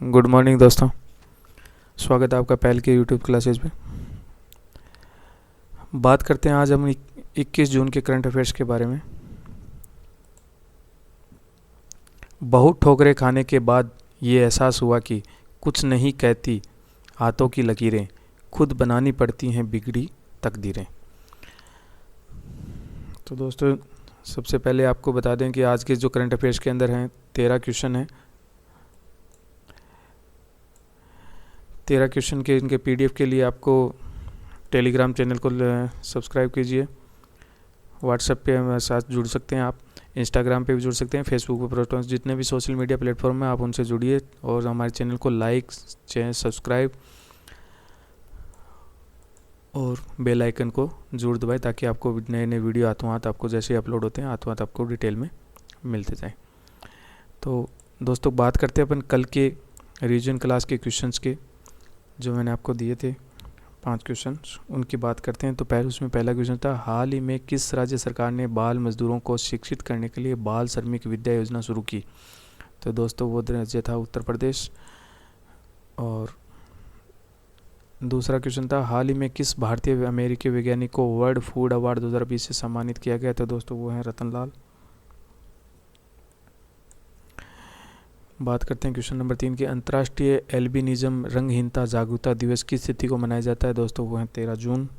Good morning दोस्तों, स्वागत है आपका पहल के यूट्यूब क्लासेज में। बात करते हैं आज हम 21 जून के करंट अफेयर्स के बारे में। बहुत ठोकरें खाने के बाद ये एहसास हुआ कि कुछ नहीं कहती हाथों की लकीरें, खुद बनानी पड़ती हैं बिगड़ी तकदीरें। तो दोस्तों, सबसे पहले आपको बता दें कि आज के जो करंट अफेयर्स के अंदर हैं 13 क्वेश्चन हैं। 13 क्वेश्चन के इनके पीडीएफ के लिए आपको टेलीग्राम चैनल को सब्सक्राइब कीजिए। व्हाट्सएप पे हमारे साथ जुड़ सकते हैं आप, इंस्टाग्राम पे भी जुड़ सकते हैं, फेसबुक पे प्रोटोन्स, जितने भी सोशल मीडिया प्लेटफॉर्म हैं आप उनसे जुड़िए और हमारे चैनल को लाइक, सब्सक्राइब और बेल आइकन को जरूर दबाएं ताकि आपको नए नए वीडियो हाथों हाथ आपको जैसे अपलोड होते हैं हाथों हाथ आपको डिटेल में मिलते जाएं। तो दोस्तों, बात करते हैं अपन कल के रीजन क्लास के क्वेश्चंस के, जो मैंने आपको दिए थे 5 क्वेश्चन, उनकी बात करते हैं। तो उसमें पहला क्वेश्चन था, हाल ही में किस राज्य सरकार ने बाल मजदूरों को शिक्षित करने के लिए बाल श्रमिक विद्या योजना शुरू की? तो दोस्तों, वो राज्य था उत्तर प्रदेश। और दूसरा क्वेश्चन था, हाल ही में किस भारतीय अमेरिकी वैज्ञानिक को वर्ल्ड फूड अवार्ड 2020 से सम्मानित किया गया? तो दोस्तों, वो हैं रतन लाल। बात करते हैं क्वेश्चन नंबर 3 की, अंतर्राष्ट्रीय एल्बिनिज्म रंगहीनता जागरूकता दिवस किस तिथि को मनाया जाता है? दोस्तों, वो है 13 जून।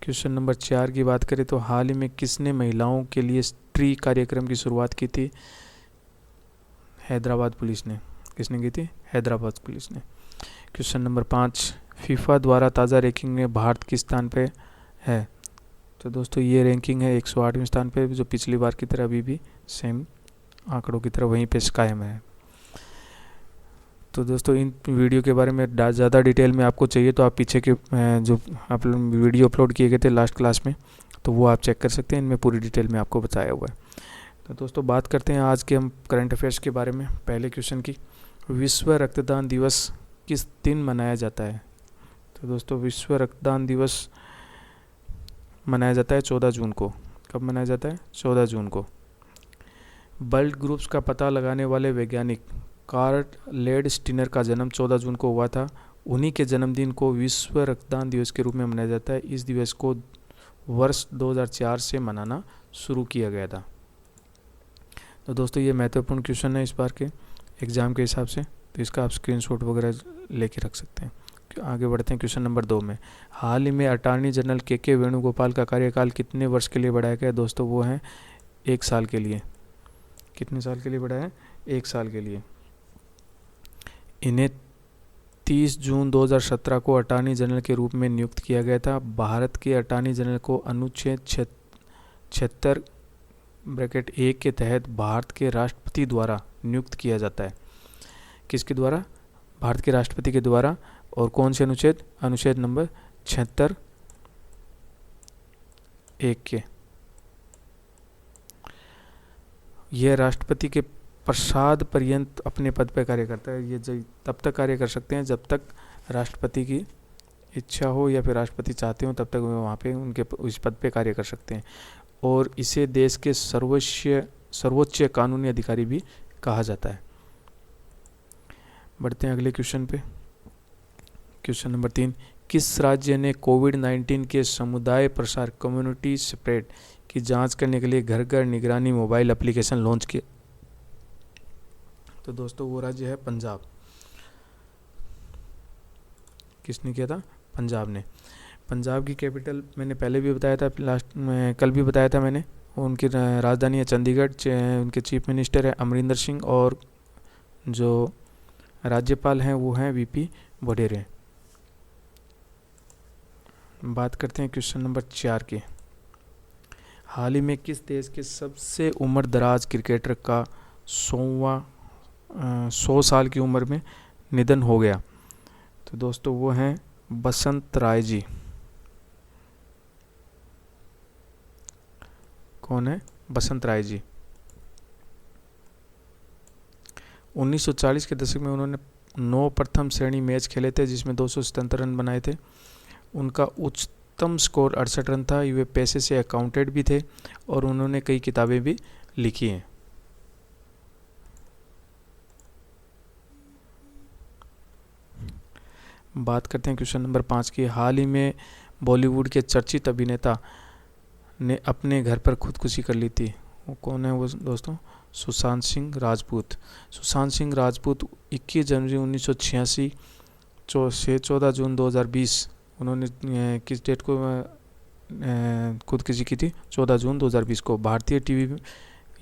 क्वेश्चन नंबर 4 की बात करें तो हाल ही में किसने महिलाओं के लिए स्त्री कार्यक्रम की शुरुआत की थी? हैदराबाद पुलिस ने। किसने की थी? हैदराबाद पुलिस ने। क्वेश्चन नंबर 5, फीफा द्वारा ताज़ा रैंकिंग में भारत किस स्थान पे है? तो दोस्तों, ये रैंकिंग है 108वें स्थान पे, जो पिछली बार की तरह अभी भी सेम आंकड़ों की तरह वहीं पे कायम है। तो दोस्तों, इन वीडियो के बारे में ज़्यादा डिटेल में आपको चाहिए तो आप पीछे के जो आप वीडियो अपलोड किए गए थे लास्ट क्लास में, तो वो आप चेक कर सकते हैं, इनमें पूरी डिटेल में आपको बताया हुआ है। तो दोस्तों, बात करते हैं आज के हम करंट अफेयर्स के बारे में। पहले क्वेश्चन की, विश्व रक्तदान दिवस किस दिन मनाया जाता है? तो दोस्तों, विश्व रक्तदान दिवस मनाया जाता है 14 जून को। कब मनाया जाता है? 14 जून को। ब्लड ग्रुप्स का पता लगाने वाले वैज्ञानिक कार्ल लैंडस्टीनर का जन्म 14 जून को हुआ था। उन्हीं के जन्मदिन को विश्व रक्तदान दिवस के रूप में मनाया जाता है। इस दिवस को वर्ष 2004 से मनाना शुरू किया गया था। तो दोस्तों, ये महत्वपूर्ण क्वेश्चन है इस बार के एग्ज़ाम के हिसाब से, तो इसका आप स्क्रीनशॉट वगैरह लेके रख सकते हैं। आगे बढ़ते हैं क्वेश्चन नंबर 2 में, हाल ही में अटॉर्नी जनरल के वेणुगोपाल का कार्यकाल कितने वर्ष के लिए बढ़ाया गया? दोस्तों, वो हैं 1 साल के लिए। कितने साल के लिए बढ़ाया है? 1 साल के लिए। इन्हें 30 जून 2017 को अटॉर्नी जनरल के रूप में नियुक्त किया गया था। भारत के अटॉर्नी जनरल को अनुच्छेद 76(1) के तहत भारत के राष्ट्रपति द्वारा नियुक्त किया जाता है। किसके द्वारा? भारत के राष्ट्रपति के द्वारा। और कौन से अनुच्छेद? अनुच्छेद नंबर 76(1) के। यह राष्ट्रपति के प्रसाद पर्यंत अपने पद पर कार्य करता है। ये तब तक कार्य कर सकते हैं जब तक राष्ट्रपति की इच्छा हो या फिर राष्ट्रपति चाहते हो, तब तक वो वहाँ पे उनके उस पद पे कार्य कर सकते हैं। और इसे देश के सर्वोच्च कानूनी अधिकारी भी कहा जाता है। बढ़ते हैं अगले क्वेश्चन पे। क्वेश्चन नंबर 3, किस राज्य ने कोविड-19 के समुदाय प्रसार कम्युनिटी स्प्रेड की जांच करने के लिए घर घर निगरानी मोबाइल एप्लीकेशन लॉन्च किया? तो दोस्तों, वो राज्य है पंजाब। किसने किया था? पंजाब ने। पंजाब की कैपिटल मैंने पहले भी बताया था, लास्ट में कल भी बताया था मैंने, उनकी राजधानी है चंडीगढ़। उनके चीफ मिनिस्टर है अमरिंदर सिंह और जो राज्यपाल हैं वो हैं वीपी वडेरे। बात करते हैं क्वेश्चन नंबर 4 की, हाल ही में किस देश के सबसे उम्र दराज क्रिकेटर का 100 साल की उम्र में निधन हो गया? तो दोस्तों, वो हैं बसंत राय जी। कौन है? बसंत राय जी। 1940 के दशक में उन्होंने 9 प्रथम श्रेणी मैच खेले थे जिसमें 277 रन बनाए थे। उनका उच्चतम स्कोर 68 रन था। वे पेशे से अकाउंटेंट भी थे और उन्होंने कई किताबें भी लिखी हैं। बात करते हैं क्वेश्चन नंबर 5 की। हाल ही में बॉलीवुड के चर्चित अभिनेता ने अपने घर पर खुदकुशी कर ली थी। वो कौन है वो दोस्तों? सुशांत सिंह राजपूत। सुशांत सिंह राजपूत 21 जनवरी 1986 से 14 जून 2020 उन्होंने किस डेट को खुदकुशी की थी? 14 जून 2020 को।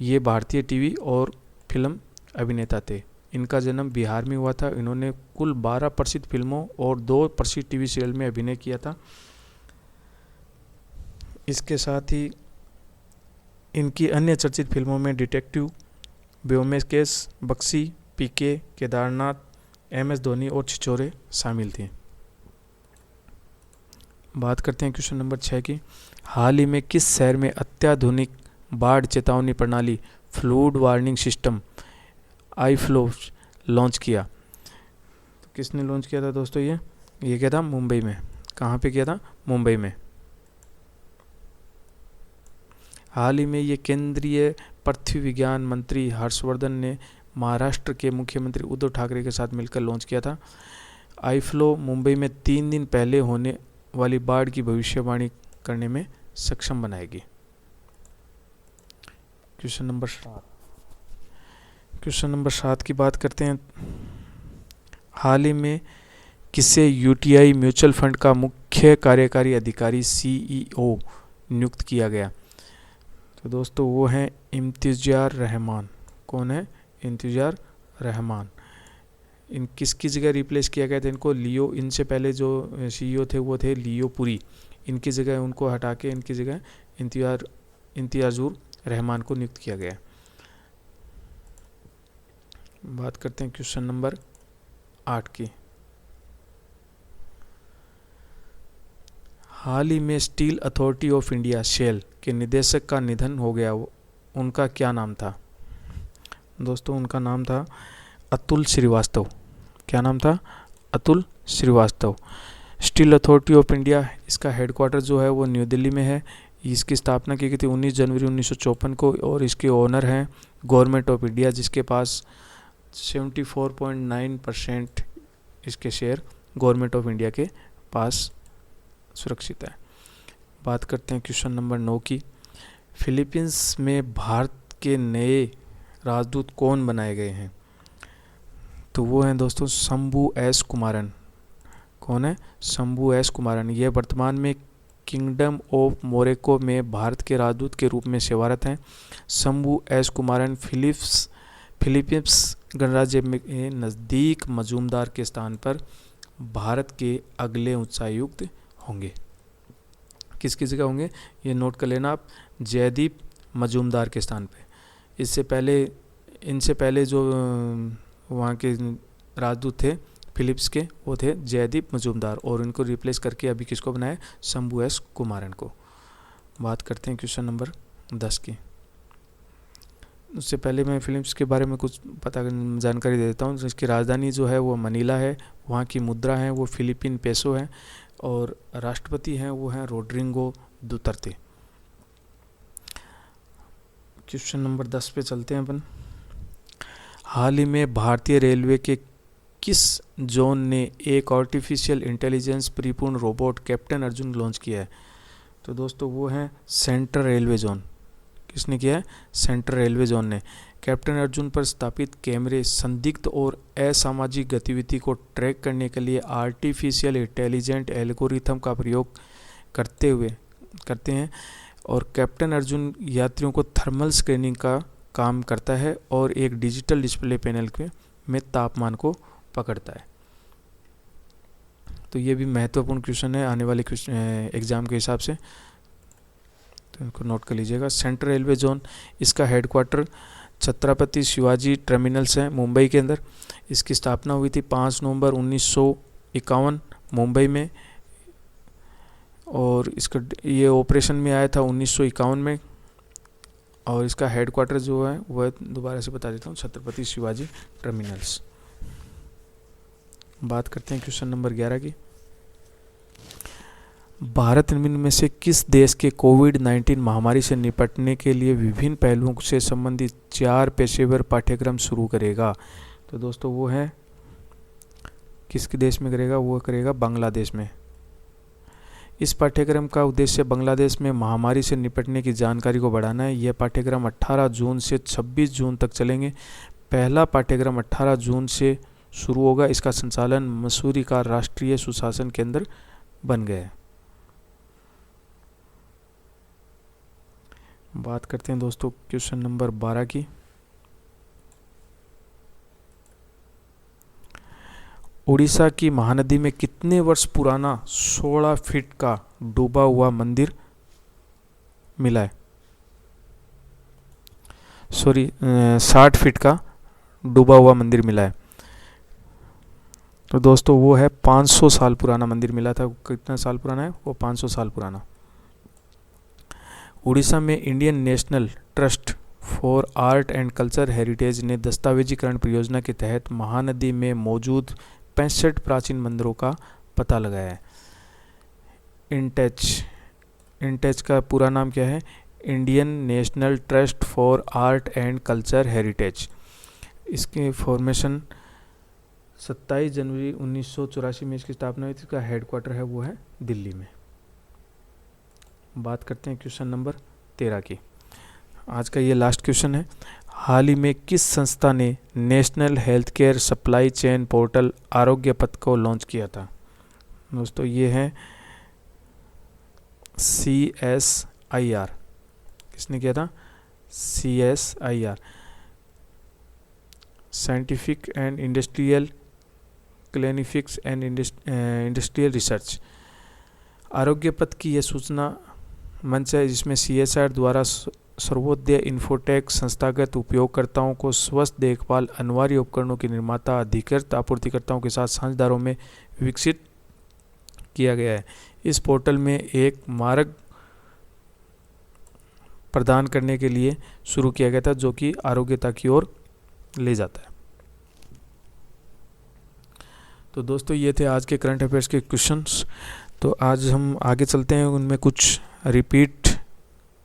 ये भारतीय टीवी और फिल्म अभिनेता थे। इनका जन्म बिहार में हुआ था। इन्होंने कुल 12 प्रसिद्ध फिल्मों और 2 प्रसिद्ध टीवी सीरियल में अभिनय किया था। इसके साथ ही इनकी अन्य चर्चित फिल्मों में डिटेक्टिव, ब्योमकेश बक्सी, पीके, केदारनाथ, MS धोनी और छिछोरे शामिल थे। बात करते हैं क्वेश्चन नंबर 6 की। हाल ही में किस शहर में अत्याधुनिक बाढ़ चेतावनी प्रणाली फ्लड वार्निंग सिस्टम आई-फ्लो लॉन्च किया? तो किसने लॉन्च किया था दोस्तों? ये क्या था? मुंबई में। कहाँ पे किया था? मुंबई में। हाल ही में ये केंद्रीय पृथ्वी विज्ञान मंत्री हर्षवर्धन ने महाराष्ट्र के मुख्यमंत्री उद्धव ठाकरे के साथ मिलकर लॉन्च किया था। आई-फ्लो मुंबई में 3 दिन पहले होने वाली बाढ़ की भविष्यवाणी करने में सक्षम बनाएगी। क्वेश्चन नंबर 7 की बात करते हैं। हाल ही में किसे UTI म्यूचुअल फंड का मुख्य कार्यकारी अधिकारी CEO नियुक्त किया गया? तो दोस्तों वो हैं इम्तियाज़ रहमान। कौन है? इम्तियाज़ रहमान। इन किसकी जगह रिप्लेस किया गया था इनको? लियो। इनसे पहले जो CEO थे वो थे लियो पुरी। इनकी जगह उनको हटा के इनकी जगह इम्तियाज़ुर रहमान को नियुक्त किया गया। बात करते हैं क्वेश्चन नंबर 8 की। हाल ही में स्टील अथॉरिटी ऑफ इंडिया शेल के निदेशक का निधन हो गया। उनका क्या नाम था? दोस्तों उनका नाम था अतुल श्रीवास्तव। क्या नाम था? Atul Srivastava. Steel Authority of India, इसका हेडक्वार्टर जो है वो न्यू दिल्ली में है। इसकी स्थापना की गई थी 19 जनवरी 1954 को और इसके ओनर हैं गवर्नमेंट ऑफ इंडिया, जिसके पास 74.9% इसके शेयर गवर्नमेंट ऑफ इंडिया के पास सुरक्षित है। बात करते हैं क्वेश्चन नंबर 9 की। फिलीपींस में भारत के नए राजदूत कौन बनाए गए हैं? तो वो हैं दोस्तों शंभू एस कुमारन। कौन है? शंभू एस कुमारन। ये वर्तमान में किंगडम ऑफ मोरक्को में भारत के राजदूत के रूप में सेवारत हैं। शंभू एस कुमारन फिलीपींस गणराज्य में नज़दीक मजूमदार के स्थान पर भारत के अगले उच्चायुक्त होंगे। किसकी जगह होंगे? ये नोट कर लेना आप, जयदीप मजूमदार के स्थान पे। इनसे पहले जो वहाँ के राजदूत थे फिलिप्स के, वो थे जयदीप मजूमदार और इनको रिप्लेस करके अभी किसको बनाया? शंभू एस कुमारन को। बात करते हैं क्वेश्चन नंबर 10 की। उससे पहले मैं फिलिप्स के बारे में कुछ जानकारी दे देता हूँ। इसकी राजधानी जो है वो मनीला है। वहाँ की मुद्रा है वो फिलिपिन पेसो है और राष्ट्रपति हैं वो हैं रोड्रिगो दुतर्ते। क्वेश्चन नंबर 10 पे चलते हैं अपन। हाल ही में भारतीय रेलवे के किस जोन ने एक आर्टिफिशियल इंटेलिजेंस परिपूर्ण रोबोट कैप्टन अर्जुन लॉन्च किया है? तो दोस्तों वो हैं सेंट्रल रेलवे जोन। किसने किया है? सेंट्रल रेलवे जोन ने। कैप्टन अर्जुन पर स्थापित कैमरे संदिग्ध और असामाजिक गतिविधि को ट्रैक करने के लिए आर्टिफिशियल इंटेलिजेंट एल्गोरिथम का प्रयोग करते हैं और कैप्टन अर्जुन यात्रियों को थर्मल स्कैनिंग का काम करता है और एक डिजिटल डिस्प्ले पैनल में तापमान को पकड़ता है। तो ये भी महत्वपूर्ण क्वेश्चन है आने वाले एग्जाम के हिसाब से, तो इनको नोट कर लीजिएगा। सेंट्रल रेलवे जोन, इसका हेडक्वार्टर छत्रपति शिवाजी टर्मिनल्स है मुंबई के अंदर। इसकी स्थापना हुई थी 5 नवंबर 1951 मुंबई में और ये ऑपरेशन में आया था 1951 में और इसका हेडक्वार्टर जो है वह दोबारा से बता देता हूँ, छत्रपति शिवाजी टर्मिनल्स। बात करते हैं क्वेश्चन नंबर 11 की। भारत निम्न में से किस देश के कोविड-19 महामारी से निपटने के लिए विभिन्न पहलुओं से संबंधित 4 पेशेवर पाठ्यक्रम शुरू करेगा? तो दोस्तों वो है किस देश में करेगा? वो करेगा बांग्लादेश में। इस पाठ्यक्रम का उद्देश्य बांग्लादेश में महामारी से निपटने की जानकारी को बढ़ाना है। यह पाठ्यक्रम 18 जून से 26 जून तक चलेंगे। पहला पाठ्यक्रम 18 जून से शुरू होगा। इसका संचालन मसूरी का राष्ट्रीय सुशासन केंद्र बन गया है। बात करते हैं दोस्तों क्वेश्चन नंबर 12 की। उड़ीसा की महानदी में कितने वर्ष पुराना 16 फीट का डूबा हुआ मंदिर मिला है? 60 फीट का डूबा हुआ मंदिर मिला है। तो दोस्तों वो है 500 साल पुराना मंदिर मिला था। कितना साल पुराना है? वो 500 साल पुराना। उड़ीसा में Indian national trust for art and culture heritage ने दस्तावेजीकरण परियोजना के तहत महानदी में मौजूद 65 प्राचीन मंदिरों का पता लगाया है। इंटेच का पूरा नाम क्या है? Indian national trust for art and culture heritage. इसकी फॉर्मेशन 27 जनवरी 1984 में इसकी स्थापना हुई थी। इसका हेडक्वार्टर है वो है दिल्ली में। बात करते हैं क्वेश्चन नंबर 13 की। आज का ये लास्ट क्वेश्चन है। हाल ही में किस संस्था ने national health care supply chain portal आरोग्य पथ को लॉन्च किया था? दोस्तों ये है CSIR। किसने किया था? CSIR, scientific and industrial clinics and industrial research. आरोग्य पथ की यह सूचना मंच है जिसमें CSIR द्वारा सर्वोदय इन्फोटेक संस्थागत उपयोगकर्ताओं को स्वस्थ देखभाल अनिवार्य उपकरणों के निर्माता अधिकृत आपूर्तिकर्ताओं के साथ साझेदारों में विकसित किया गया है। इस पोर्टल में एक मार्ग प्रदान करने के लिए शुरू किया गया था जो कि आरोग्यता की ओर ले जाता है। तो दोस्तों ये थे आज के करंट अफेयर्स के क्वेश्चंस। तो आज हम आगे चलते हैं, उनमें कुछ रिपीट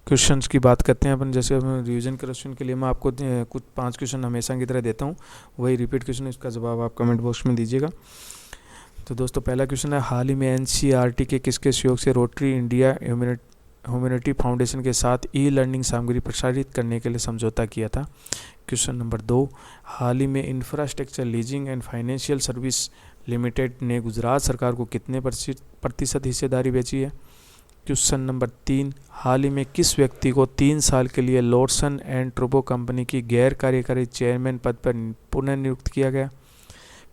क्वेश्चंस की बात करते हैं अपन। जैसे रिवीजन क्वेश्चन के लिए मैं आपको कुछ 5 क्वेश्चन हमेशा की तरह देता हूँ, वही रिपीट क्वेश्चन, इसका जवाब आप कमेंट बॉक्स में दीजिएगा। तो दोस्तों पहला क्वेश्चन है, हाल ही में NCERT के किसके सहयोग से रोटरी इंडिया ह्यूमैनिटी फाउंडेशन के साथ ई-लर्निंग सामग्री प्रसारित करने के लिए समझौता किया था? क्वेश्चन नंबर 2, हाल ही में infrastructure leasing and financial service limited ने गुजरात सरकार को कितने प्रतिशत हिस्सेदारी बेची है? क्वेश्चन नंबर 3, हाल ही में किस व्यक्ति को 3 साल के लिए लॉर्सन एंड ट्रूबो कंपनी की गैर कार्यकारी चेयरमैन पद पर पुनः नियुक्त किया गया?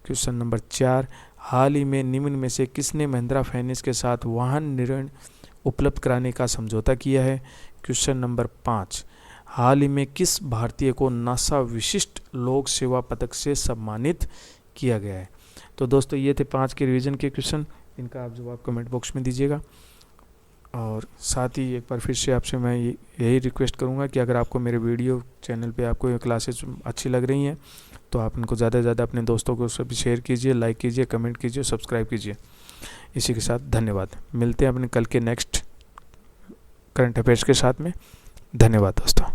क्वेश्चन नंबर 4, हाल ही में निम्न में से किसने महिंद्रा फाइनेंस के साथ वाहन ऋण उपलब्ध कराने का समझौता किया है? क्वेश्चन नंबर 5, हाल ही में किस भारतीय को नासा विशिष्ट लोक सेवा पदक से सम्मानित किया गया है? तो दोस्तों ये थे 5 के रिवीजन के क्वेश्चन, इनका आप जवाब कमेंट बॉक्स में दीजिएगा। और साथ ही एक बार फिर से आपसे मैं यही रिक्वेस्ट करूंगा कि अगर आपको मेरे वीडियो चैनल पे आपको ये क्लासेस अच्छी लग रही हैं तो आप इनको ज़्यादा से ज़्यादा अपने दोस्तों को सभी शेयर कीजिए, लाइक कीजिए, कमेंट कीजिए, सब्सक्राइब कीजिए। इसी के साथ धन्यवाद। मिलते हैं अपने कल के नेक्स्ट करंट अफेयर्स के साथ में। धन्यवाद दोस्तों।